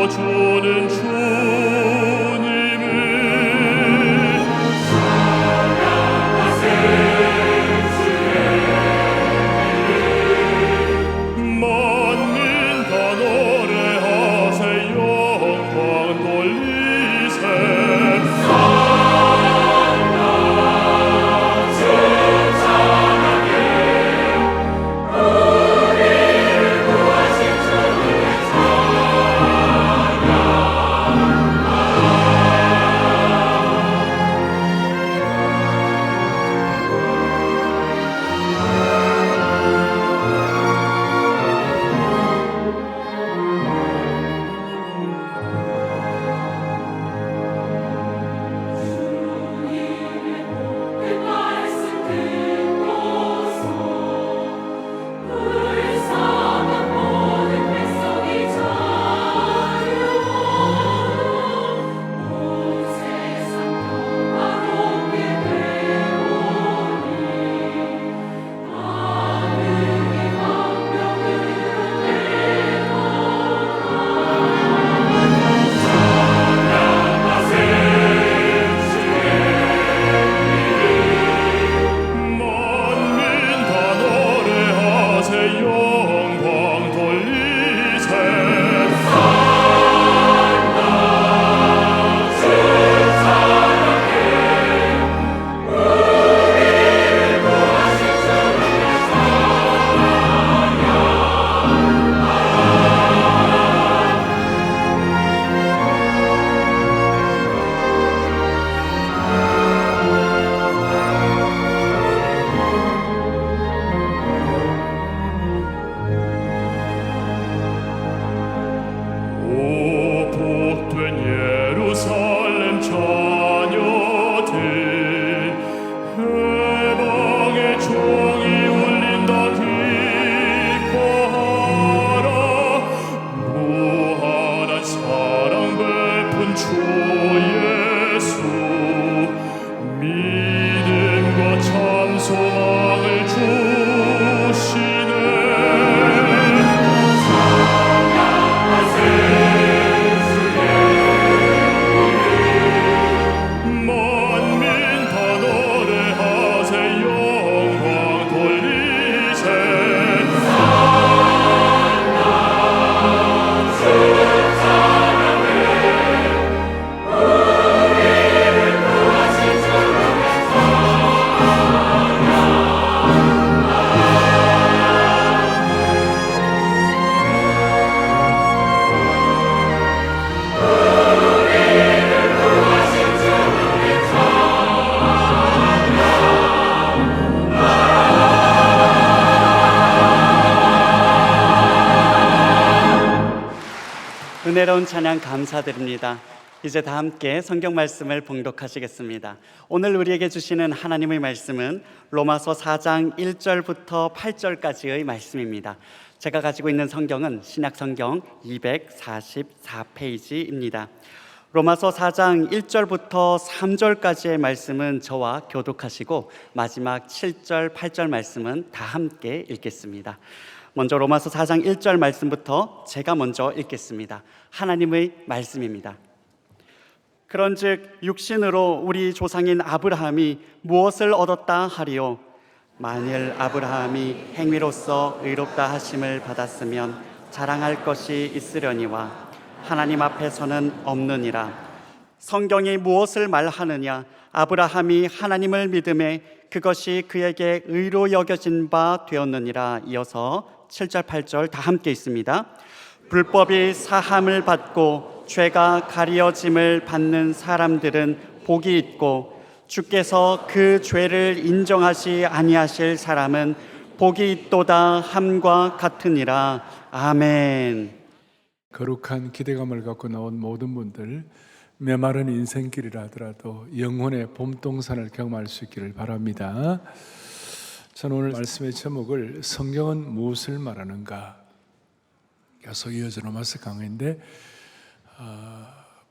지켜주는 주님을 만민 다 노래하세 영광 돌리세 예루살렘 자녀들 해방의 종이 울린다 기뻐하라 무한한 사랑 베푼 주 예수 믿음과 참 소망을 주시네 은혜로운 찬양 감사드립니다. 이제 다 함께 성경 말씀을 봉독하시겠습니다. 오늘 우리에게 주시는 하나님의 말씀은 로마서 4장 1절부터 8절까지의 말씀입니다. 제가 가지고 있는 성경은 신약성경 244페이지입니다. 로마서 4장 1절부터 3절까지의 말씀은 저와 교독하시고 마지막 7절, 8절 말씀은 다 함께 읽겠습니다. 먼저 로마서 4장 1절 말씀부터 제가 먼저 읽겠습니다. 하나님의 말씀입니다. 그런즉 육신으로 우리 조상인 아브라함이 무엇을 얻었다 하리요? 만일 아브라함이 행위로서 의롭다 하심을 받았으면 자랑할 것이 있으려니와 하나님 앞에서는 없느니라. 성경이 무엇을 말하느냐? 아브라함이 하나님을 믿음에 그것이 그에게 의로 여겨진 바 되었느니라. 이어서 7절, 8절 다 함께 있습니다. 불법이 사함을 받고 죄가 가리어짐을 받는 사람들은 복이 있고 주께서 그 죄를 인정하시 아니하실 사람은 복이 있도다 함과 같으니라. 아멘. 거룩한 기대감을 갖고 나온 모든 분들, 메마른 인생길이라 하더라도 영혼의 봄동산을 경험할 수 있기를 바랍니다. 저는 오늘 말씀의 제목을 성경은 무엇을 말하는가 계속 이어져 로마서 강의인데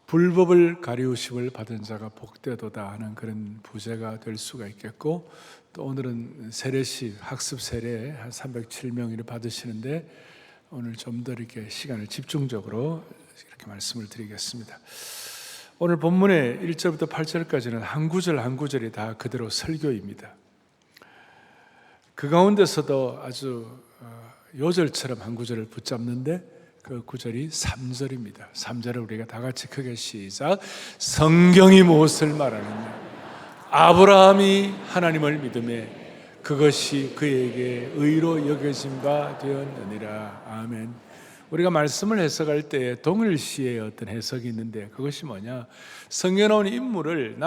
불법을 가리우심을 받은 자가 복되도다 하는 그런 부제가 될 수가 있겠고, 또 오늘은 세례식 학습 세례 한 307명이 받으시는데 오늘 좀 더 이렇게 시간을 집중적으로 이렇게 말씀을 드리겠습니다. 오늘 본문의 1절부터 8절까지는 한 구절 한 구절이 다 그대로 설교입니다. 그 가운데서도 아주 요절처럼 한 구절을 붙잡는데 그 구절이 3절입니다. 3절을 우리가 다 같이 크게 시작. 성경이 무엇을 말하느냐? 아브라함이 하나님을 믿음에 그것이 그에게 의로 여겨진 바 되었느니라. 아멘. 우리가 말씀을 해석할 때 동일시의 어떤 해석이 있는데 그것이 뭐냐? 성경에 나온 인물을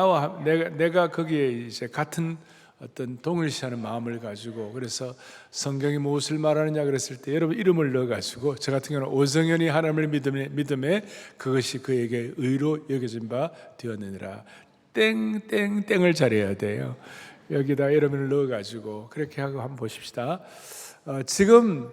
내가 거기에 이제 같은 어떤 동일시하는 마음을 가지고, 그래서 성경이 무엇을 말하느냐 그랬을 때 여러분 이름을 넣어가지고, 저 같은 경우는 오성현이 하나님을 믿음에 그것이 그에게 의로 여겨진 바 되었느니라. 땡땡땡을 잘해야 돼요. 여기다 이름을 넣어가지고 그렇게 하고 한번 보십시다. 지금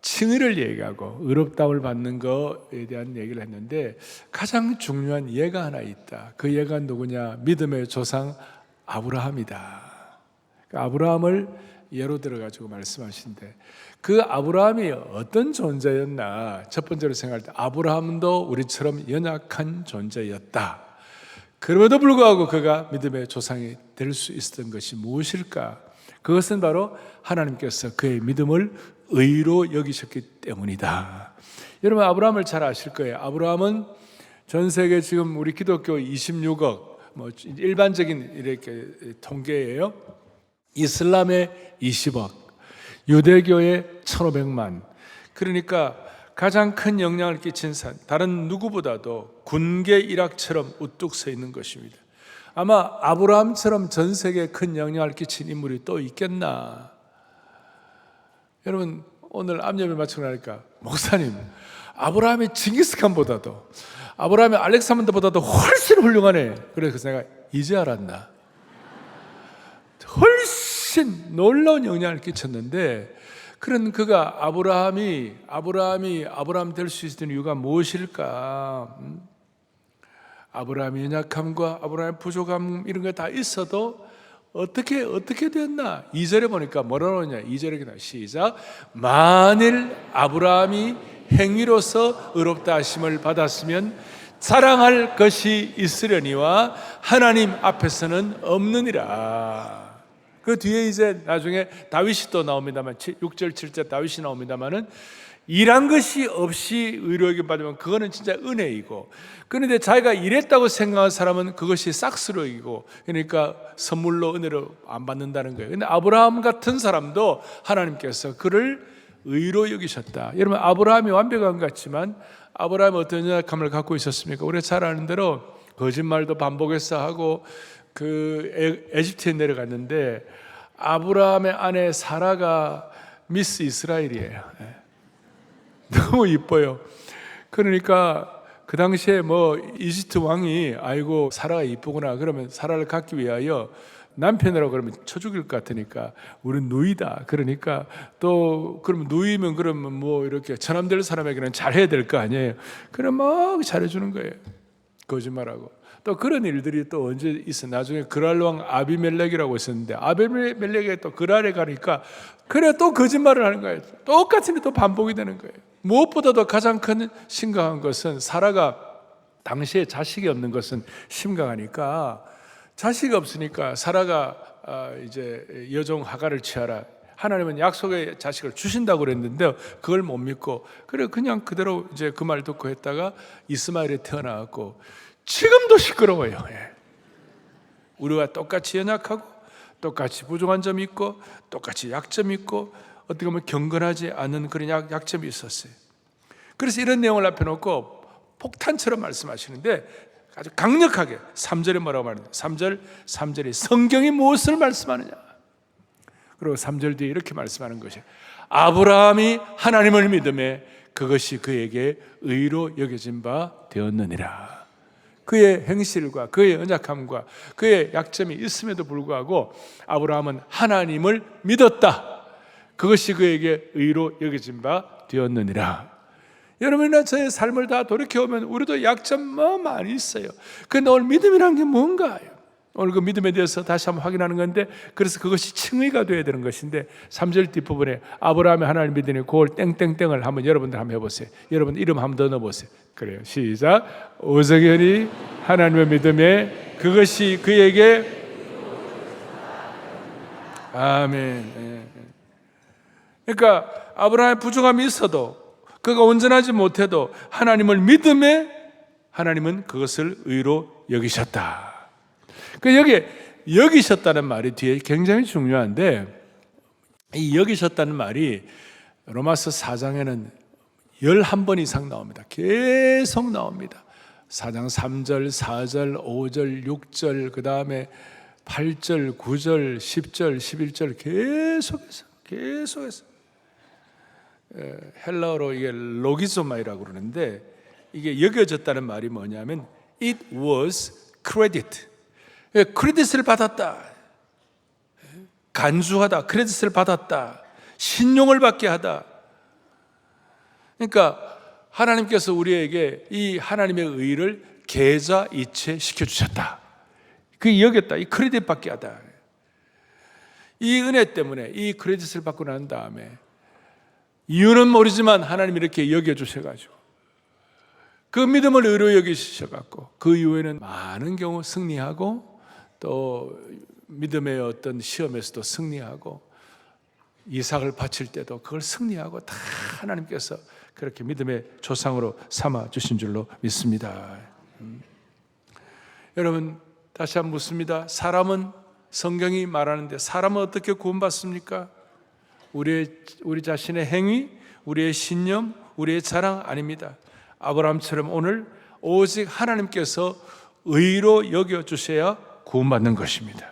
칭의를 얘기하고 의롭다움을 받는 것에 대한 얘기를 했는데 가장 중요한 예가 하나 있다. 그 예가 누구냐? 믿음의 조상 아브라함이다. 그 아브라함을 예로 들어가지고 말씀하신데, 그 아브라함이 어떤 존재였나? 첫 번째로 생각할 때 아브라함도 우리처럼 연약한 존재였다. 그럼에도 불구하고 그가 믿음의 조상이 될 수 있었던 것이 무엇일까? 그것은 바로 하나님께서 그의 믿음을 의로 여기셨기 때문이다. 여러분 아브라함을 잘 아실 거예요. 아브라함은 전 세계 지금 우리 기독교 26억, 일반적인 이렇게 통계예요. 이슬람의 20억, 유대교의 1,500만. 그러니까 가장 큰 영향을 끼친 산, 다른 누구보다도 군계 일학처럼 우뚝 서 있는 것입니다. 아마 아브라함처럼 전 세계에 큰 영향을 끼친 인물이 또 있겠나? 여러분 오늘 암예배 마치고 나니까 목사님, 아브라함이 징기스칸보다도, 아브라함이 알렉산더보다도 훨씬 훌륭하네. 그래서 내가 이제 알았나? 훨씬 놀라운 영향을 끼쳤는데, 그런 그가 아브라함 될 수 있는 이유가 무엇일까? 아브라함의 연약함과 아브라함의 부족함 이런 게 다 있어도 어떻게 됐나? 2절에 보니까 뭐라고 하냐? 2절에 시작. 만일 아브라함이 행위로서 의롭다 하심을 받았으면 자랑할 것이 있으려니와 하나님 앞에서는 없느니라. 그 뒤에 이제 나중에 다윗이 또 나옵니다만, 6절 7절 다윗이 나옵니다만은, 일한 것이 없이 의로에게 받으면 그거는 진짜 은혜이고, 그런데 자기가 일했다고 생각한 사람은 그것이 싹스러이고, 그러니까 선물로 은혜로 안 받는다는 거예요. 근데 아브라함 같은 사람도 하나님께서 그를 의로 여기셨다. 여러분 아브라함이 완벽한 것 같지만 아브라함이 어떤 연약함을 갖고 있었습니까? 우리가 잘 아는 대로 거짓말도 반복해서 하고 그 에집트에 내려갔는데, 아브라함의 아내 사라가 미스 이스라엘이에요. 너무 이뻐요. 그러니까 그 당시에 이집트 왕이 아이고 사라가 이쁘구나 그러면 사라를 갖기 위하여 남편이라고 그러면 쳐 죽일 것 같으니까 우린 누이다. 그러니까 또 그러면 누이면 그러면 이렇게 처남될 사람에게는 잘해야 될 거 아니에요. 그럼 막 잘해주는 거예요. 거짓말하고. 또 그런 일들이 또 언제 있어. 나중에 그랄 왕 아비멜렉이라고 있었는데, 아비멜렉이 또 그랄에 가니까 그래 또 거짓말을 하는 거예요. 똑같은 게 또 반복이 되는 거예요. 무엇보다도 가장 큰 심각한 것은, 사라가 당시에 자식이 없는 것은 심각하니까, 자식이 없으니까 사라가 이제 여종 하갈을 취하라. 하나님은 약속의 자식을 주신다고 그랬는데 그걸 못 믿고 그냥 그대로 이제 그 말 듣고 했다가 이스마엘이 태어나고, 지금도 시끄러워요. 우리와 똑같이 연약하고 똑같이 부족한 점이 있고 똑같이 약점이 있고 어떻게 보면 경건하지 않은 그런 약점이 있었어요. 그래서 이런 내용을 앞에 놓고 폭탄처럼 말씀하시는데 아주 강력하게 3절에 뭐라고 말하냐? 3절이 성경이 무엇을 말씀하느냐? 그리고 3절 뒤에 이렇게 말씀하는 것이에요. 아브라함이 하나님을 믿음에 그것이 그에게 의로 여겨진 바 되었느니라. 그의 행실과 그의 연약함과 그의 약점이 있음에도 불구하고 아브라함은 하나님을 믿었다. 그것이 그에게 의로 여겨진 바 되었느니라. 여러분이나 저의 삶을 다 돌이켜보면 우리도 약점 많이 있어요. 그런데 오늘 믿음이란 게 뭔가요? 오늘 그 믿음에 대해서 다시 한번 확인하는 건데, 그래서 그것이 칭의가 되어야 되는 것인데 3절 뒷부분에 아브라함이 하나님 믿으니 그걸 땡땡땡을 한번 여러분들 한번 해보세요. 여러분 이름 한번 더 넣어보세요. 그래요. 시작. 오석연이 하나님의 믿음에 그것이 그에게 아멘. 그러니까 아브라함의 부족함이 있어도, 그가 온전하지 못해도 하나님을 믿음에 하나님은 그것을 의로 여기셨다. 그 여기 여기셨다는 말이 뒤에 굉장히 중요한데, 이 여기셨다는 말이 로마서 4장에는 11번 이상 나옵니다. 계속 나옵니다. 4장 3절, 4절, 5절, 6절, 그 다음에 8절, 9절, 10절, 11절 계속해서 헬라어로 이게 로기소마이라고 그러는데, 이게 여겨졌다는 말이 뭐냐면 it was credited. 크레딧을 받았다, 간주하다, 크레딧을 받았다, 신용을 받게 하다. 그러니까 하나님께서 우리에게 이 하나님의 의를 계좌 이체시켜 주셨다. 그 여겼다, 이 크레딧 받게 하다. 이 은혜 때문에 이 크레딧을 받고 난 다음에 이유는 모르지만 하나님이 이렇게 여겨주셔가지고 그 믿음을 의로 여기셔갖고 그 이후에는 많은 경우 승리하고, 또 믿음의 어떤 시험에서도 승리하고, 이삭을 바칠 때도 그걸 승리하고, 다 하나님께서 그렇게 믿음의 조상으로 삼아 주신 줄로 믿습니다. 여러분 다시 한번 묻습니다. 사람은, 성경이 말하는데 사람은 어떻게 구원받습니까? 우리 자신의 행위, 우리의 신념, 우리의 자랑 아닙니다. 아브라함처럼 오늘 오직 하나님께서 의로 여겨주셔야 구원받는 것입니다.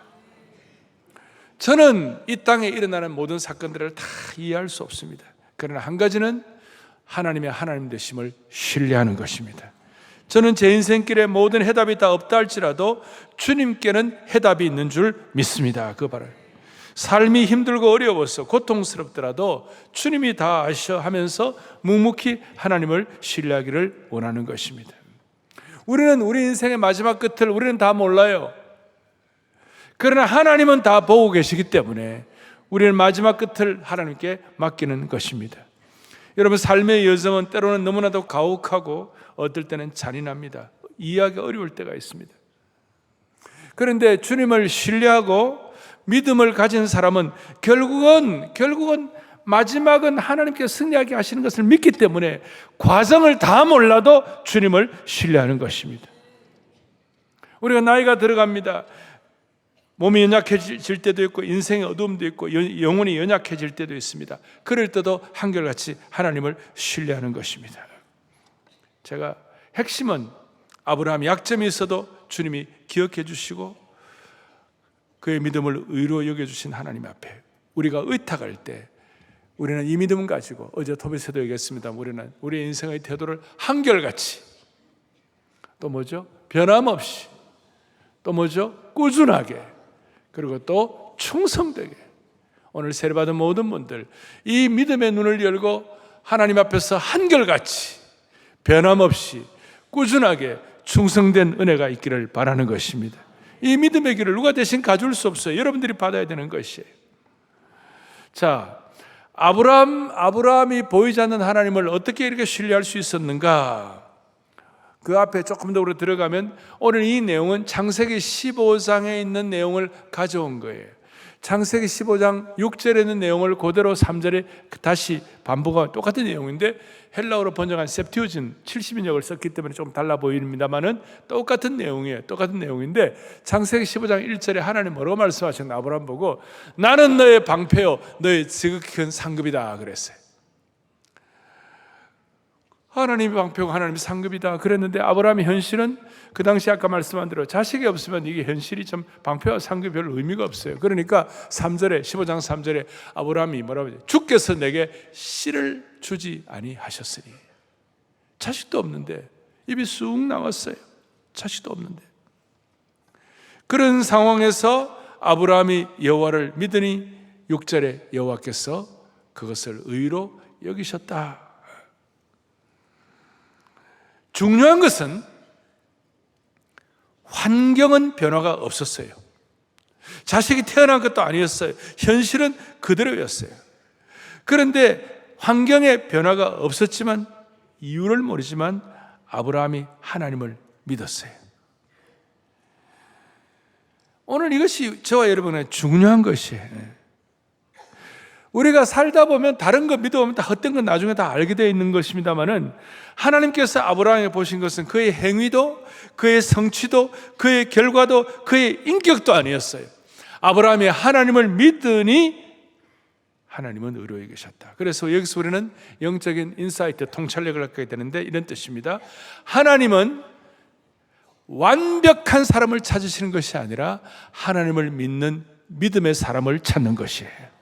저는 이 땅에 일어나는 모든 사건들을 다 이해할 수 없습니다. 그러나 한 가지는 하나님의 하나님 되심을 신뢰하는 것입니다. 저는 제 인생길에 모든 해답이 다 없다 할지라도 주님께는 해답이 있는 줄 믿습니다. 그 바로 삶이 힘들고 어려워서 고통스럽더라도 주님이 다 아셔 하면서 묵묵히 하나님을 신뢰하기를 원하는 것입니다. 우리는 우리 인생의 마지막 끝을 우리는 다 몰라요. 그러나 하나님은 다 보고 계시기 때문에 우리는 마지막 끝을 하나님께 맡기는 것입니다. 여러분 삶의 여정은 때로는 너무나도 가혹하고 어떨 때는 잔인합니다. 이해하기 어려울 때가 있습니다. 그런데 주님을 신뢰하고 믿음을 가진 사람은 결국은 마지막은 하나님께 승리하게 하시는 것을 믿기 때문에 과정을 다 몰라도 주님을 신뢰하는 것입니다. 우리가 나이가 들어갑니다. 몸이 연약해질 때도 있고 인생의 어두움도 있고 영혼이 연약해질 때도 있습니다. 그럴 때도 한결같이 하나님을 신뢰하는 것입니다. 제가 핵심은 아브라함이 약점이 있어도 주님이 기억해 주시고 그의 믿음을 의로 여겨주신 하나님 앞에 우리가 의탁할 때 우리는 이 믿음을 가지고, 어제 토비스도 얘기했습니다. 우리는 우리의 인생의 태도를 한결같이, 또 뭐죠? 변함없이, 또 뭐죠? 꾸준하게, 그리고 또 충성되게, 오늘 세례받은 모든 분들 이 믿음의 눈을 열고 하나님 앞에서 한결같이 변함없이 꾸준하게 충성된 은혜가 있기를 바라는 것입니다. 이 믿음의 길을 누가 대신 가줄 수 없어요. 여러분들이 받아야 되는 것이에요. 자, 아브라함이 보이지 않는 하나님을 어떻게 이렇게 신뢰할 수 있었는가? 그 앞에 조금 더 우리 들어가면 오늘 이 내용은 창세기 15장에 있는 내용을 가져온 거예요. 창세기 15장 6절에 있는 내용을 그대로 3절에 다시 반복한 똑같은 내용인데 헬라어로 번역한 septuagint 70인역을 썼기 때문에 좀 달라 보입니다만은 똑같은 내용이에요. 똑같은 내용인데 창세기 15장 1절에 하나님 뭐라고 말씀하셨나? 아브라함 보고 나는 너의 방패요 너의 지극히 큰 상급이다 그랬어요. 하나님이 방패고 하나님이 상급이다 그랬는데 아브라함의 현실은 그 당시 아까 말씀한 대로 자식이 없으면 이게 현실이 좀 방패와 상급이 별 의미가 없어요. 그러니까 3절에 15장 3절에 아브라함이 뭐라고 하죠? 주께서 내게 씨를 주지 아니하셨으니. 자식도 없는데 입이 쑥 나왔어요. 자식도 없는데. 그런 상황에서 아브라함이 여호와를 믿으니 6절에 여호와께서 그것을 의로 여기셨다. 중요한 것은 환경은 변화가 없었어요. 자식이 태어난 것도 아니었어요. 현실은 그대로였어요. 그런데 환경에 변화가 없었지만 이유를 모르지만 아브라함이 하나님을 믿었어요. 오늘 이것이 저와 여러분의 중요한 것이에요. 우리가 살다 보면 다른 거 믿어보면 다 헛된 건 나중에 다 알게 되어 있는 것입니다만은 하나님께서 아브라함에 보신 것은 그의 행위도, 그의 성취도, 그의 결과도, 그의 인격도 아니었어요. 아브라함이 하나님을 믿으니 하나님은 의로에 계셨다. 그래서 여기서 우리는 영적인 인사이트, 통찰력을 갖게 되는데 이런 뜻입니다. 하나님은 완벽한 사람을 찾으시는 것이 아니라 하나님을 믿는 믿음의 사람을 찾는 것이에요.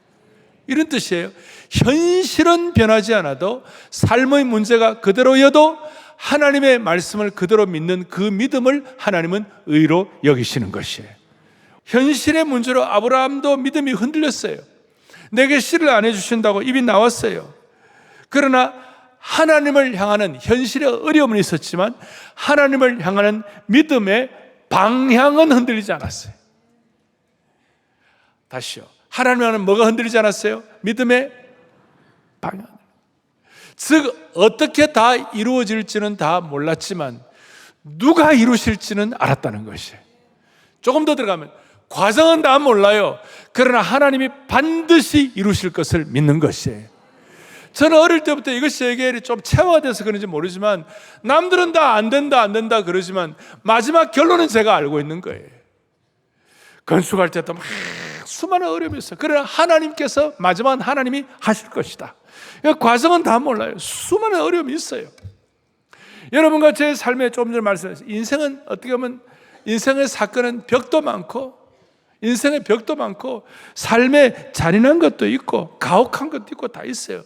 이런 뜻이에요. 현실은 변하지 않아도 삶의 문제가 그대로여도 하나님의 말씀을 그대로 믿는 그 믿음을 하나님은 의로 여기시는 것이에요. 현실의 문제로 아브라함도 믿음이 흔들렸어요. 내게 씨를 안 해주신다고 입이 나왔어요. 그러나 하나님을 향하는 현실의 어려움은 있었지만 하나님을 향하는 믿음의 방향은 흔들리지 않았어요. 다시요. 하나님을 향하는 뭐가 흔들리지 않았어요? 믿음의 방향. 즉 어떻게 다 이루어질지는 다 몰랐지만 누가 이루실지는 알았다는 것이에요. 조금 더 들어가면 과정은 다 몰라요. 그러나 하나님이 반드시 이루실 것을 믿는 것이에요. 저는 어릴 때부터 이것이 제게 좀 체화돼서 그런지 모르지만 남들은 다 안 된다 그러지만 마지막 결론은 제가 알고 있는 거예요. 건축할 때도 막 수많은 어려움이 있어요. 그러나 하나님께서 마지막은 하나님이 하실 것이다. 과정은 다 몰라요. 수많은 어려움이 있어요. 여러분과 제 삶에 조금 전에 말씀하셨어요. 인생은 어떻게 보면 인생의 사건은 벽도 많고 인생의 벽도 많고 삶에 잔인한 것도 있고 가혹한 것도 있고 다 있어요.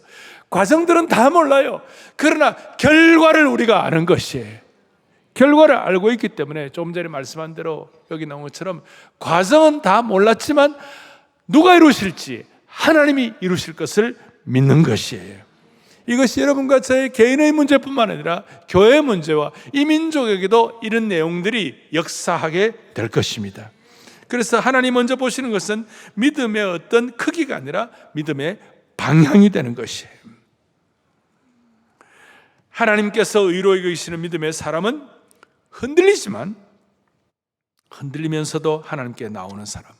과정들은 다 몰라요. 그러나 결과를 우리가 아는 것이에요. 결과를 알고 있기 때문에 조금 전에 말씀한 대로 여기 나온 것처럼 과정은 다 몰랐지만 누가 이루실지 하나님이 이루실 것을 믿는 것이에요. 이것이 여러분과 저의 개인의 문제뿐만 아니라 교회의 문제와 이 민족에게도 이런 내용들이 역사하게 될 것입니다. 그래서 하나님 먼저 보시는 것은 믿음의 어떤 크기가 아니라 믿음의 방향이 되는 것이에요. 하나님께서 의로 여기시는 믿음의 사람은 흔들리지만 흔들리면서도 하나님께 나오는 사람,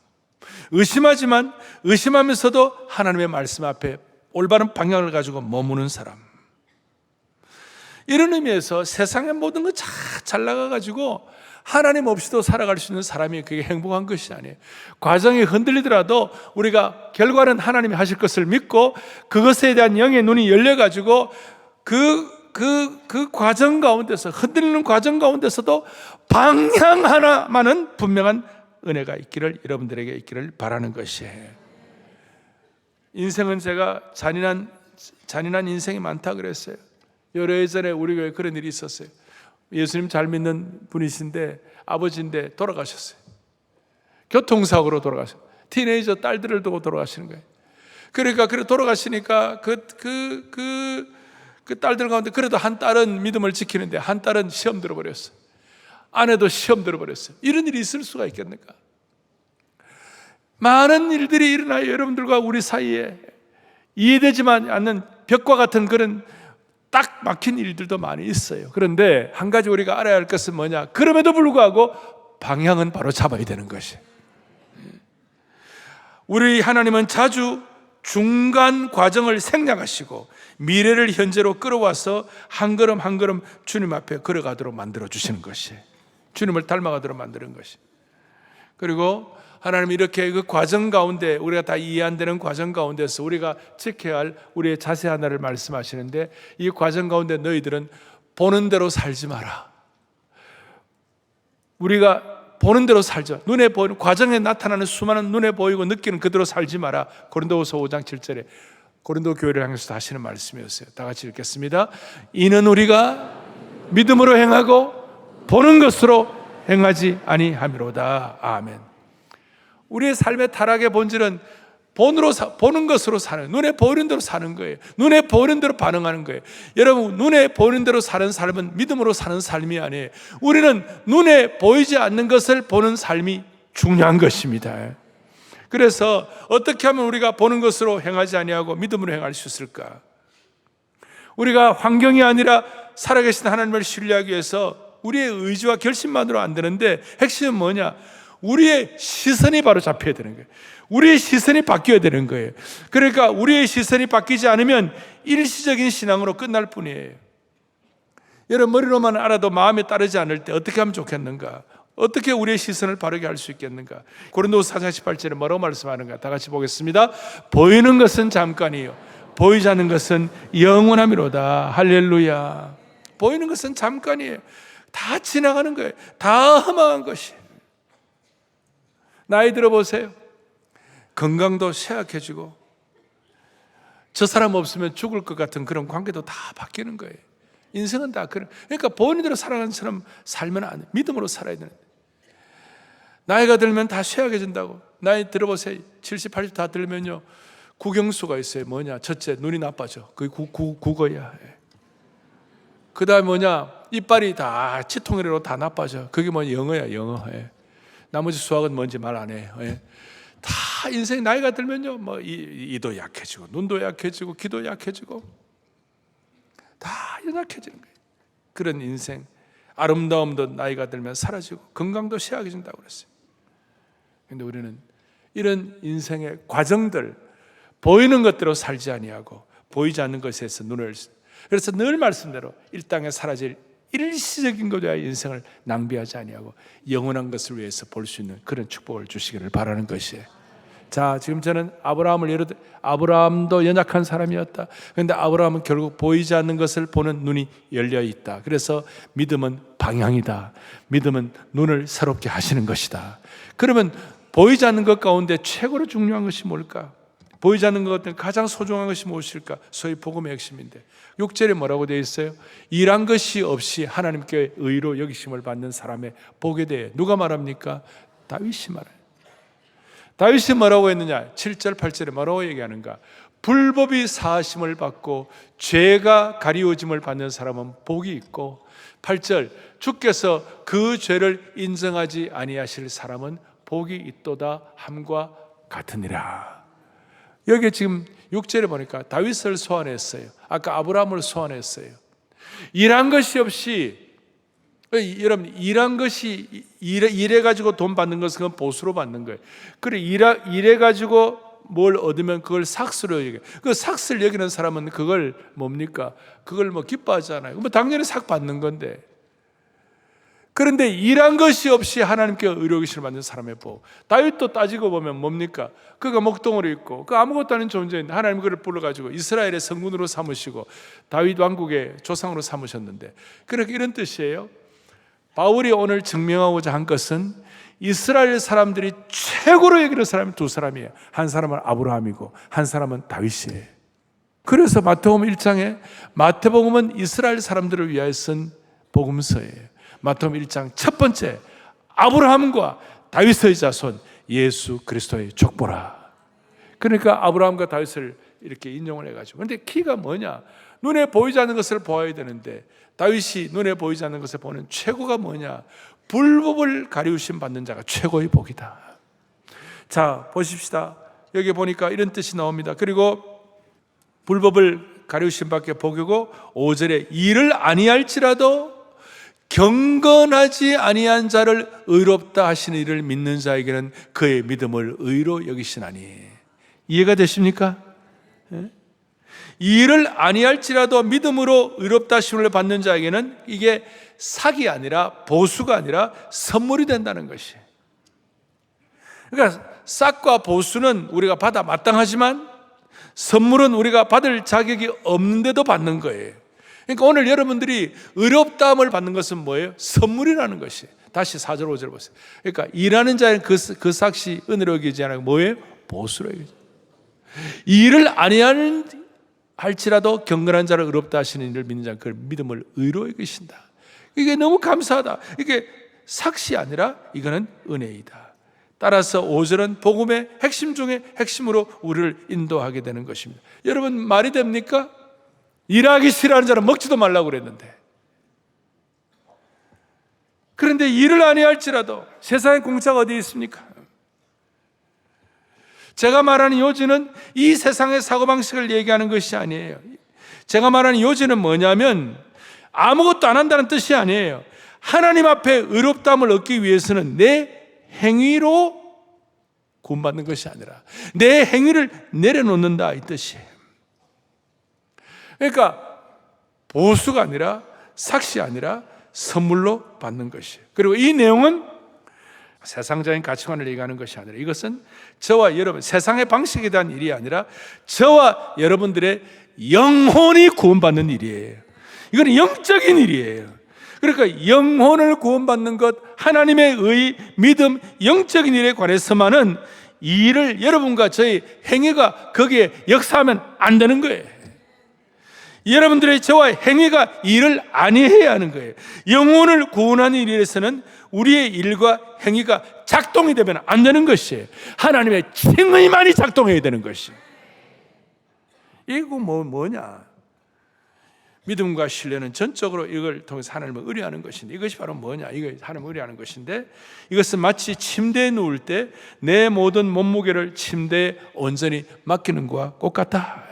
의심하지만 의심하면서도 하나님의 말씀 앞에 올바른 방향을 가지고 머무는 사람. 이런 의미에서 세상의 모든 거 잘 나가가지고 하나님 없이도 살아갈 수 있는 사람이 그게 행복한 것이 아니에요. 과정이 흔들리더라도 우리가 결과는 하나님이 하실 것을 믿고 그것에 대한 영의 눈이 열려가지고 그 과정 가운데서 흔들리는 과정 가운데서도 방향 하나만은 분명한 은혜가 있기를 여러분들에게 있기를 바라는 것이에요. 인생은 제가 잔인한 인생이 많다 그랬어요. 여러 예전에 우리 교회에 그런 일이 있었어요. 예수님 잘 믿는 분이신데 아버지인데 돌아가셨어요. 교통사고로 돌아가셨어요. 티네이저 딸들을 두고 돌아가시는 거예요. 그러니까 돌아가시니까 그 딸들 가운데 그래도 한 딸은 믿음을 지키는데 한 딸은 시험 들어버렸어요. 아내도 시험 들어버렸어요. 이런 일이 있을 수가 있겠는가? 많은 일들이 일어나요. 여러분들과 우리 사이에 이해되지만 않는 벽과 같은 그런 딱 막힌 일들도 많이 있어요. 그런데 한 가지 우리가 알아야 할 것은 뭐냐? 그럼에도 불구하고 방향은 바로 잡아야 되는 것이. 우리 하나님은 자주 중간 과정을 생략하시고 미래를 현재로 끌어와서 한 걸음 한 걸음 주님 앞에 걸어가도록 만들어 주시는 것이, 주님을 닮아가도록 만드는 것이. 그리고 하나님이 이렇게 그 과정 가운데 우리가 다 이해 안 되는 과정 가운데서 우리가 지켜야 할 우리의 자세 하나를 말씀하시는데, 이 과정 가운데 너희들은 보는 대로 살지 마라. 우리가 보는 대로 살죠. 눈에 보이는 과정에 나타나는 수많은 눈에 보이고 느끼는 그대로 살지 마라. 고린도후서 5장 7절에 고린도 교회를 향해서 하시는 말씀이었어요. 다 같이 읽겠습니다. 이는 우리가 믿음으로 행하고 보는 것으로 행하지 아니함이로다. 아멘. 우리의 삶의 타락의 본질은 보는 것으로 사는, 눈에 보이는 대로 사는 거예요. 눈에 보이는 대로 반응하는 거예요. 여러분, 눈에 보이는 대로 사는 삶은 믿음으로 사는 삶이 아니에요. 우리는 눈에 보이지 않는 것을 보는 삶이 중요한 것입니다. 그래서 어떻게 하면 우리가 보는 것으로 행하지 아니하고 믿음으로 행할 수 있을까? 우리가 환경이 아니라 살아계신 하나님을 신뢰하기 위해서 우리의 의지와 결심만으로 안 되는데, 핵심은 뭐냐? 우리의 시선이 바로 잡혀야 되는 거예요. 우리의 시선이 바뀌어야 되는 거예요. 그러니까 우리의 시선이 바뀌지 않으면 일시적인 신앙으로 끝날 뿐이에요. 여러분, 머리로만 알아도 마음에 따르지 않을 때 어떻게 하면 좋겠는가? 어떻게 우리의 시선을 바르게 할 수 있겠는가? 고린도서 4장 18절에 뭐라고 말씀하는가? 다 같이 보겠습니다. 보이는 것은 잠깐이요, 보이지 않는 것은 영원함이로다. 할렐루야. 보이는 것은 잠깐이에요. 다 지나가는 거예요. 다 허망한 것이. 나이 들어보세요. 건강도 쇠약해지고, 저 사람 없으면 죽을 것 같은 그런 관계도 다 바뀌는 거예요. 인생은 다 그런. 그러니까 보이는 대로 살아가는 사람 살면 안 돼. 믿음으로 살아야 되는데, 나이가 들면 다 쇠약해진다고. 나이 들어보세요. 70, 80 다 들면요, 국영수가 있어요. 뭐냐? 첫째, 눈이 나빠져. 그게 국어야. 그 다음에 뭐냐? 이빨이 다 치통이로 다 나빠져. 그게 뭐냐? 영어야, 영어. 나머지 수학은 뭔지 말 안 해요. 다 인생 나이가 들면요, 뭐 이도 약해지고, 눈도 약해지고, 귀도 약해지고, 다 연약해지는 거예요. 그런 인생. 아름다움도 나이가 들면 사라지고, 건강도 쇠약해진다고 그랬어요. 그런데 우리는 이런 인생의 과정들, 보이는 것대로 살지 아니하고 보이지 않는 것에서 눈을, 그래서 늘 말씀대로 이 땅에 사라질 일시적인 것에 인생을 낭비하지 아니하고 영원한 것을 위해서 볼 수 있는 그런 축복을 주시기를 바라는 것이에요. 자, 지금 저는 아브라함도 연약한 사람이었다. 그런데 아브라함은 결국 보이지 않는 것을 보는 눈이 열려 있다. 그래서 믿음은 방향이다. 믿음은 눈을 새롭게 하시는 것이다. 그러면 보이지 않는 것 가운데 최고로 중요한 것이 뭘까? 보이지 않는 것 같은 가장 소중한 것이 무엇일까? 소위 복음의 핵심인데, 6절에 뭐라고 되어 있어요? 일한 것이 없이 하나님께 의로 여기심을 받는 사람의 복에 대해 누가 말합니까? 다윗이 말해요. 다윗이 뭐라고 했느냐? 7절 8절에 뭐라고 얘기하는가? 불법이 사하심을 받고 죄가 가리워짐을 받는 사람은 복이 있고, 8절, 주께서 그 죄를 인정하지 아니하실 사람은 복이 있도다 함과 같으니라. 여기 지금 6절에 보니까 다윗을 소환했어요. 아까 아브라함을 소환했어요. 일한 것이 없이, 여러분, 일한 것이 일해 가지고 돈 받는 것은 그건 보수로 받는 거예요. 그래, 일해 가지고 뭘 얻으면 그걸 삭스로 여겨요. 그 삭스를 여기는 사람은 그걸 뭡니까? 그걸 뭐 기뻐하잖아요. 뭐 당연히 삭 받는 건데. 그런데 일한 것이 없이 하나님께 의로우심을 받는 사람의 복. 다윗도 따지고 보면 뭡니까? 그가 목동으로 있고 그 아무것도 아닌 존재인데 하나님 그를 불러가지고 이스라엘의 성군으로 삼으시고 다윗 왕국의 조상으로 삼으셨는데, 그렇게 이런 뜻이에요. 바울이 오늘 증명하고자 한 것은 이스라엘 사람들이 최고로 여기는 사람이 두 사람이에요. 한 사람은 아브라함이고 한 사람은 다윗이에요. 그래서 마태복음 1장에, 마태복음은 이스라엘 사람들을 위하여 쓴 복음서예요. 마태복음 1장 첫 번째, 아브라함과 다윗의 자손 예수 그리스도의 족보라. 그러니까 아브라함과 다윗을 이렇게 인용을 해가지고. 그런데 키가 뭐냐? 눈에 보이지 않는 것을 보아야 되는데 다윗이 눈에 보이지 않는 것을 보는 최고가 뭐냐? 불법을 가리우심 받는 자가 최고의 복이다. 자, 보십시다. 여기 보니까 이런 뜻이 나옵니다. 그리고 불법을 가리우심 받게 복이고, 5절에 일을 아니할지라도 경건하지 아니한 자를 의롭다 하시는 이를 믿는 자에게는 그의 믿음을 의로 여기시나니. 이해가 되십니까? 일을 아니할지라도 믿음으로 의롭다 하심을 받는 자에게는 이게 삭이 아니라 보수가 아니라 선물이 된다는 것이. 그러니까 삭과 보수는 우리가 받아 마땅하지만 선물은 우리가 받을 자격이 없는데도 받는 거예요. 그러니까 오늘 여러분들이 의롭다함을 받는 것은 뭐예요? 선물이라는 것이. 다시 4절 5절 보세요. 그러니까 일하는 자는 그 삭시 은혜로 여기지 않고 뭐예요? 보수로 여기지. 일을 아니하는 할지라도 경건한 자를 의롭다 하시는 이를 믿는 자는 그 믿음을 의로 여기신다. 이게 너무 감사하다. 이게 삭시 아니라 이거는 은혜이다. 따라서 5절은 복음의 핵심 중에 핵심으로 우리를 인도하게 되는 것입니다. 여러분, 말이 됩니까? 일하기 싫어하는 자는 먹지도 말라고 그랬는데, 그런데 일을 아니할지라도 세상에 공짜가 어디 있습니까? 제가 말하는 요지는 이 세상의 사고방식을 얘기하는 것이 아니에요. 제가 말하는 요지는 뭐냐면 아무것도 안 한다는 뜻이 아니에요. 하나님 앞에 의롭다함을 얻기 위해서는 내 행위로 구원받는 것이 아니라 내 행위를 내려놓는다, 이 뜻이에요. 그러니까 보수가 아니라 삭시 아니라 선물로 받는 것이에요. 그리고 이 내용은 세상적인 가치관을 얘기하는 것이 아니라 이것은 저와 여러분, 세상의 방식에 대한 일이 아니라 저와 여러분들의 영혼이 구원받는 일이에요. 이건 영적인 일이에요. 그러니까 영혼을 구원받는 것, 하나님의 의, 믿음, 영적인 일에 관해서만은 이 일을 여러분과 저의 행위가 거기에 역사하면 안 되는 거예요. 여러분들의 저와 행위가 이 일을 아니해야 하는 거예요. 영혼을 구원하는 일에서는 우리의 일과 행위가 작동이 되면 안 되는 것이에요. 하나님의 칭의만이 작동해야 되는 것이에요. 이거 뭐냐? 믿음과 신뢰는 전적으로 이걸 통해서 하나님을 의뢰하는 것인데, 이것이 바로 뭐냐? 이거 하나님을 의뢰하는 것인데, 이것은 마치 침대에 누울 때 내 모든 몸무게를 침대에 온전히 맡기는 것과 똑같다.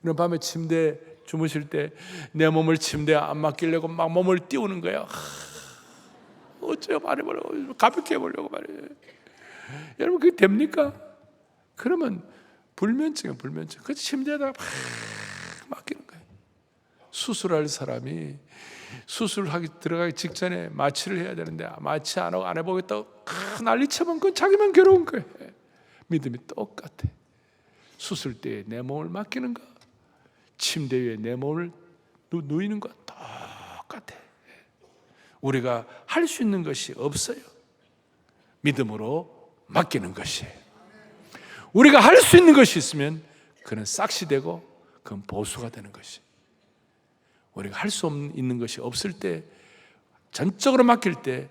이런 밤에 침대에 주무실 때 내 몸을 침대에 안 맡기려고 막 몸을 띄우는 거예요. 어째요? 말해보려고, 가볍게 해보려고 말이에요. 여러분, 그게 됩니까? 그러면 불면증이에요, 불면증. 그 침대에다가 막 맡기는 거예요. 수술할 사람이 수술하기 들어가기 직전에 마취를 해야 되는데 마취 안 하고 안 해보겠다고 난리치면 그건 자기만 괴로운 거예요. 믿음이 똑같아. 수술 때에 내 몸을 맡기는 거, 침대 위에 내 몸을 누이는 거 똑같아. 우리가 할 수 있는 것이 없어요. 믿음으로 맡기는 것이에요. 우리가 할 수 있는 것이 있으면 그는 싹시되고 그건 보수가 되는 것이. 우리가 할 수 있는 것이 없을 때, 전적으로 맡길 때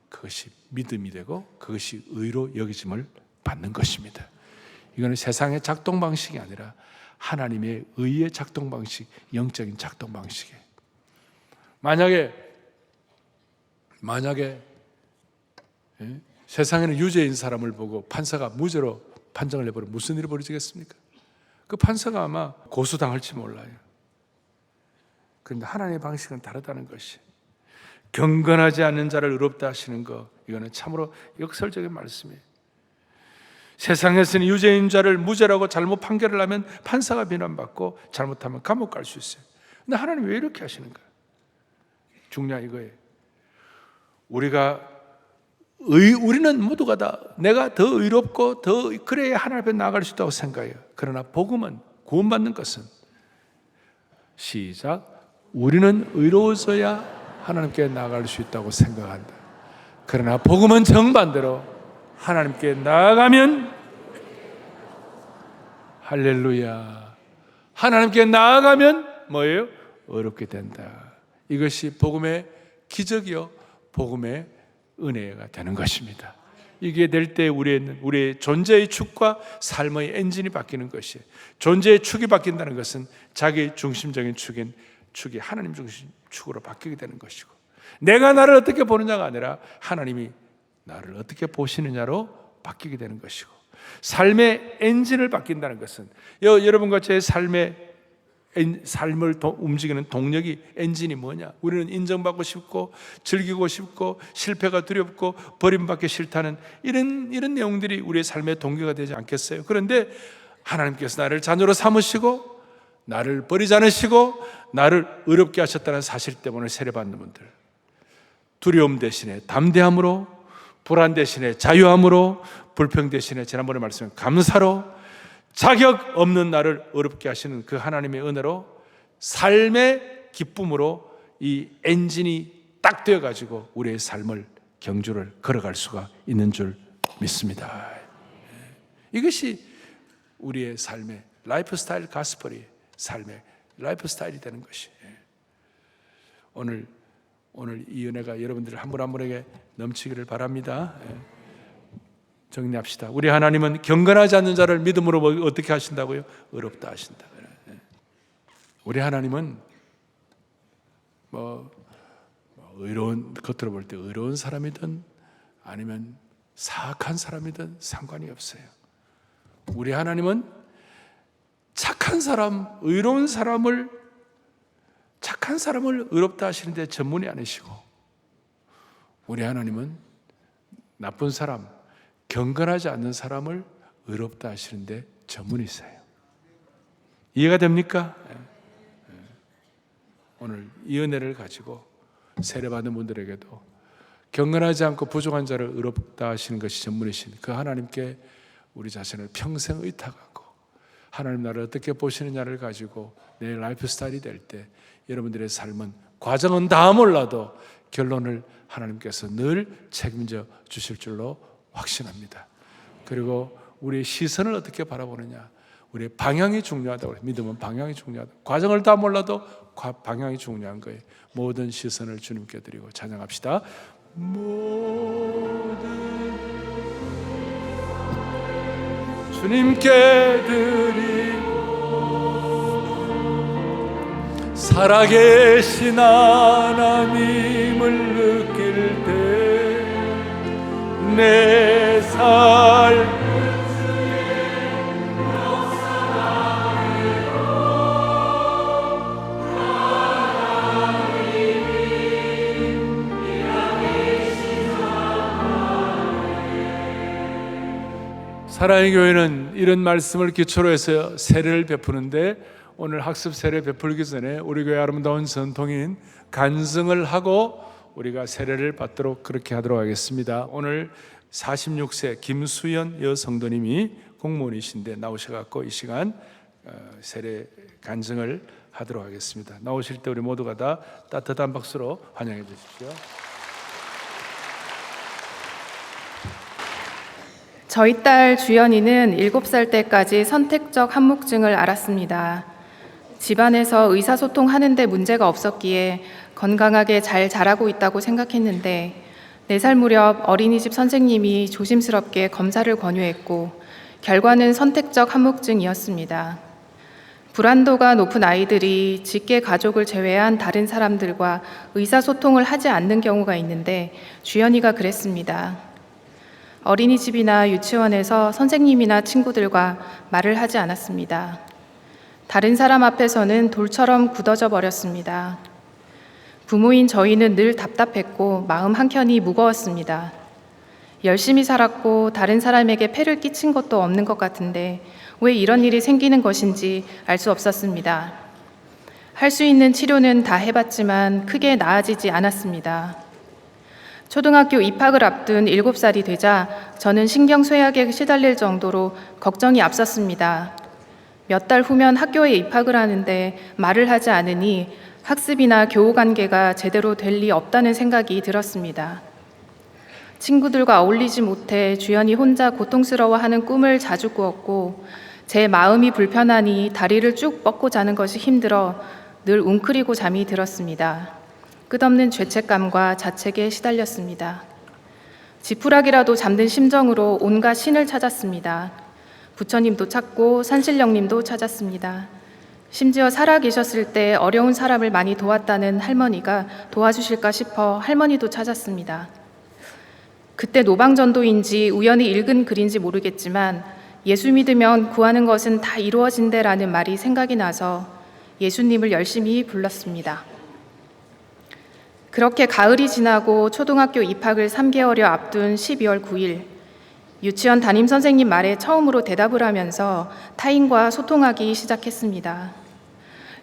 그것이 믿음이 되고 그것이 의로 여기심을 받는 것입니다. 이거는 세상의 작동 방식이 아니라 하나님의 의의 작동 방식, 영적인 작동 방식이에요. 만약에 세상에는 유죄인 사람을 보고 판사가 무죄로 판정을 해버리면 무슨 일이 벌어지겠습니까? 그 판사가 아마 고소당할지 몰라요. 그런데 하나님의 방식은 다르다는 것이, 경건하지 않는 자를 의롭다 하시는 거, 이거는 참으로 역설적인 말씀이에요. 세상에서는 유죄인 자를 무죄라고 잘못 판결을 하면 판사가 비난받고 잘못하면 감옥 갈 수 있어요. 근데 하나님 왜 이렇게 하시는가? 중요한 이거예요. 우리는 모두가 다 내가 더 의롭고 더 그래야 하나님 앞에 나아갈 수 있다고 생각해요. 그러나 복음은, 구원받는 것은, 시작, 우리는 의로워져야 하나님께 나아갈 수 있다고 생각한다. 그러나 복음은 정반대로 하나님께 나아가면, 할렐루야, 하나님께 나아가면 뭐예요? 어렵게 된다. 이것이 복음의 기적이요, 복음의 은혜가 되는 것입니다. 이게 될 때 우리의 존재의 축과 삶의 엔진이 바뀌는 것이에요. 존재의 축이 바뀐다는 것은 자기 중심적인 축이 하나님 중심 축으로 바뀌게 되는 것이고, 내가 나를 어떻게 보느냐가 아니라 하나님이 나를 어떻게 보시느냐로 바뀌게 되는 것이고, 삶의 엔진을 바뀐다는 것은, 여러분과 제 삶을 움직이는 동력이, 엔진이 뭐냐? 우리는 인정받고 싶고 즐기고 싶고 실패가 두렵고 버림받기 싫다는 이런 내용들이 우리의 삶의 동기가 되지 않겠어요? 그런데 하나님께서 나를 자녀로 삼으시고 나를 버리지 않으시고 나를 의롭게 하셨다는 사실 때문에 세례받는 분들, 두려움 대신에 담대함으로, 불안 대신에 자유함으로, 불평 대신에 지난번에 말씀한 감사로, 자격 없는 나를 어렵게 하시는 그 하나님의 은혜로, 삶의 기쁨으로 이 엔진이 딱 되어가지고 우리의 삶을, 경주를 걸어갈 수가 있는 줄 믿습니다. 이것이 우리의 삶의 라이프 스타일 가스펠이, 삶의 라이프 스타일이 되는 것이. 오늘 오늘 이 은혜가 여러분들 한 분 한 분에게 넘치기를 바랍니다. 정리합시다. 우리 하나님은 경건하지 않는 자를 믿음으로 어떻게 하신다고요? 의롭다 하신다. 우리 하나님은 의로운, 겉으로 볼 때 의로운 사람이든 아니면 사악한 사람이든 상관이 없어요. 우리 하나님은 착한 사람, 의로운 사람을, 착한 사람을 의롭다 하시는데 전문이 아니시고, 우리 하나님은 나쁜 사람, 경건하지 않는 사람을 의롭다 하시는데 전문이세요. 이해가 됩니까? 오늘 이 은혜를 가지고 세례받은 분들에게도 경건하지 않고 부족한 자를 의롭다 하시는 것이 전문이신 그 하나님께 우리 자신을 평생 의탁하고 하나님 나를 어떻게 보시느냐를 가지고 내 라이프 스타일이 될 때 여러분들의 삶은, 과정은 다 몰라도 결론을 하나님께서 늘 책임져 주실 줄로 확신합니다. 그리고 우리의 시선을 어떻게 바라보느냐, 우리의 방향이 중요하다고 해요. 믿음은 방향이 중요하다. 과정을 다 몰라도 방향이 중요한 거예요. 모든 시선을 주님께 드리고 찬양합시다. 모든 주님께 드리고 살아계신 하나님을 느낄 때 내 삶 사랑의 교회는 이런 말씀을 기초로 해서 세례를 베푸는데, 오늘 학습 세례 베풀기 전에 우리 교회 아름다운 전통인 간증을 하고 우리가 세례를 받도록 그렇게 하도록 하겠습니다. 오늘 46세 김수연 여성도님이 공무원이신데 나오셔갖고 이 시간 세례 간증을 하도록 하겠습니다. 나오실 때 우리 모두가 다 따뜻한 박수로 환영해 주십시오. 저희 딸 주연이는 7살 때까지 선택적 한묵증을 앓았습니다. 집안에서 의사소통하는 데 문제가 없었기에 건강하게 잘 자라고 있다고 생각했는데 4살 무렵 어린이집 선생님이 조심스럽게 검사를 권유했고 결과는 선택적 한묵증이었습니다. 불안도가 높은 아이들이 직계 가족을 제외한 다른 사람들과 의사소통을 하지 않는 경우가 있는데 주연이가 그랬습니다. 어린이집이나 유치원에서 선생님이나 친구들과 말을 하지 않았습니다. 다른 사람 앞에서는 돌처럼 굳어져 버렸습니다. 부모인 저희는 늘 답답했고 마음 한켠이 무거웠습니다. 열심히 살았고 다른 사람에게 폐를 끼친 것도 없는 것 같은데 왜 이런 일이 생기는 것인지 알 수 없었습니다. 할 수 있는 치료는 다 해봤지만 크게 나아지지 않았습니다. 초등학교 입학을 앞둔 7살이 되자 저는 신경쇠약에 시달릴 정도로 걱정이 앞섰습니다. 몇 달 후면 학교에 입학을 하는데 말을 하지 않으니 학습이나 교우 관계가 제대로 될 리 없다는 생각이 들었습니다. 친구들과 어울리지 못해 주연이 혼자 고통스러워하는 꿈을 자주 꾸었고 제 마음이 불편하니 다리를 쭉 뻗고 자는 것이 힘들어 늘 웅크리고 잠이 들었습니다. 끝없는 죄책감과 자책에 시달렸습니다. 지푸라기라도 잠든 심정으로 온갖 신을 찾았습니다. 부처님도 찾고 산신령님도 찾았습니다. 심지어 살아계셨을 때 어려운 사람을 많이 도왔다는 할머니가 도와주실까 싶어 할머니도 찾았습니다. 그때 노방전도인지 우연히 읽은 글인지 모르겠지만 예수 믿으면 구하는 것은 다 이루어진대라는 말이 생각이 나서 예수님을 열심히 불렀습니다. 그렇게 가을이 지나고 초등학교 입학을 3개월여 앞둔 12월 9일 유치원 담임선생님 말에 처음으로 대답을 하면서 타인과 소통하기 시작했습니다.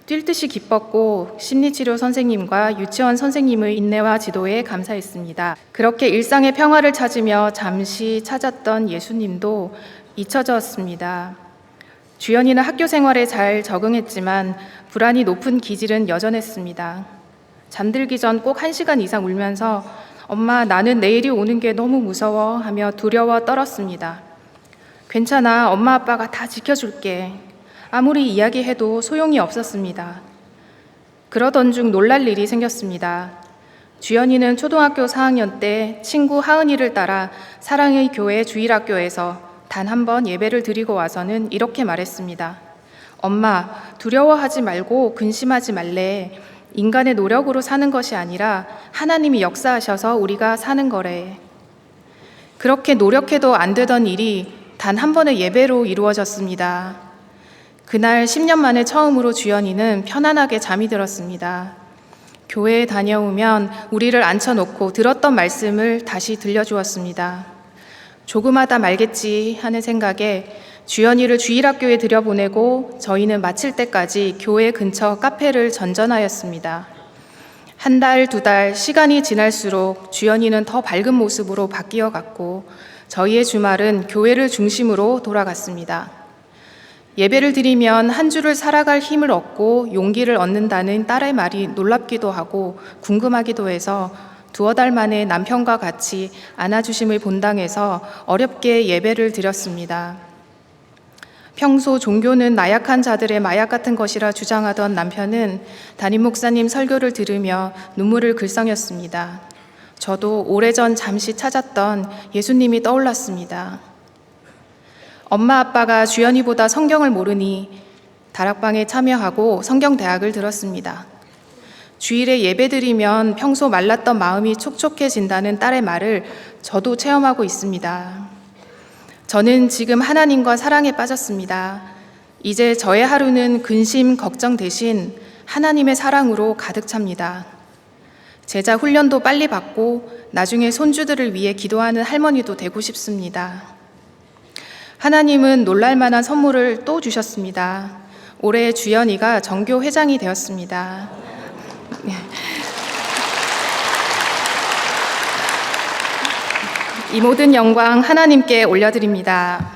뛸 듯이 기뻤고 심리치료 선생님과 유치원 선생님의 인내와 지도에 감사했습니다. 그렇게 일상의 평화를 찾으며 잠시 찾았던 예수님도 잊혀졌습니다. 주연이는 학교 생활에 잘 적응했지만 불안이 높은 기질은 여전했습니다. 잠들기 전 꼭 1시간 이상 울면서 엄마 나는 내일이 오는 게 너무 무서워 하며 두려워 떨었습니다. 괜찮아 엄마 아빠가 다 지켜줄게. 아무리 이야기해도 소용이 없었습니다. 그러던 중 놀랄 일이 생겼습니다. 주연이는 초등학교 4학년 때 친구 하은이를 따라 사랑의 교회 주일학교에서 단 한 번 예배를 드리고 와서는 이렇게 말했습니다. 엄마, 두려워하지 말고 근심하지 말래. 인간의 노력으로 사는 것이 아니라 하나님이 역사하셔서 우리가 사는 거래. 그렇게 노력해도 안 되던 일이 단 한 번의 예배로 이루어졌습니다. 그날 10년 만에 처음으로 주연이는 편안하게 잠이 들었습니다. 교회에 다녀오면 우리를 앉혀놓고 들었던 말씀을 다시 들려주었습니다. 조금하다 말겠지 하는 생각에 주연이를 주일학교에 들여보내고 저희는 마칠 때까지 교회 근처 카페를 전전하였습니다. 한 달, 두 달, 시간이 지날수록 주연이는 더 밝은 모습으로 바뀌어 갔고 저희의 주말은 교회를 중심으로 돌아갔습니다. 예배를 드리면 한 주를 살아갈 힘을 얻고 용기를 얻는다는 딸의 말이 놀랍기도 하고 궁금하기도 해서 두어 달 만에 남편과 같이 안아주심을 본당에서 어렵게 예배를 드렸습니다. 평소 종교는 나약한 자들의 마약 같은 것이라 주장하던 남편은 담임 목사님 설교를 들으며 눈물을 글썽였습니다. 저도 오래전 잠시 찾았던 예수님이 떠올랐습니다. 엄마 아빠가 주연이보다 성경을 모르니 다락방에 참여하고 성경대학을 들었습니다. 주일에 예배드리면 평소 말랐던 마음이 촉촉해진다는 딸의 말을 저도 체험하고 있습니다. 저는 지금 하나님과 사랑에 빠졌습니다. 이제 저의 하루는 근심, 걱정 대신 하나님의 사랑으로 가득 찹니다. 제자 훈련도 빨리 받고 나중에 손주들을 위해 기도하는 할머니도 되고 싶습니다. 하나님은 놀랄만한 선물을 또 주셨습니다. 올해 주연이가 정교 회장이 되었습니다. 이 모든 영광 하나님께 올려드립니다.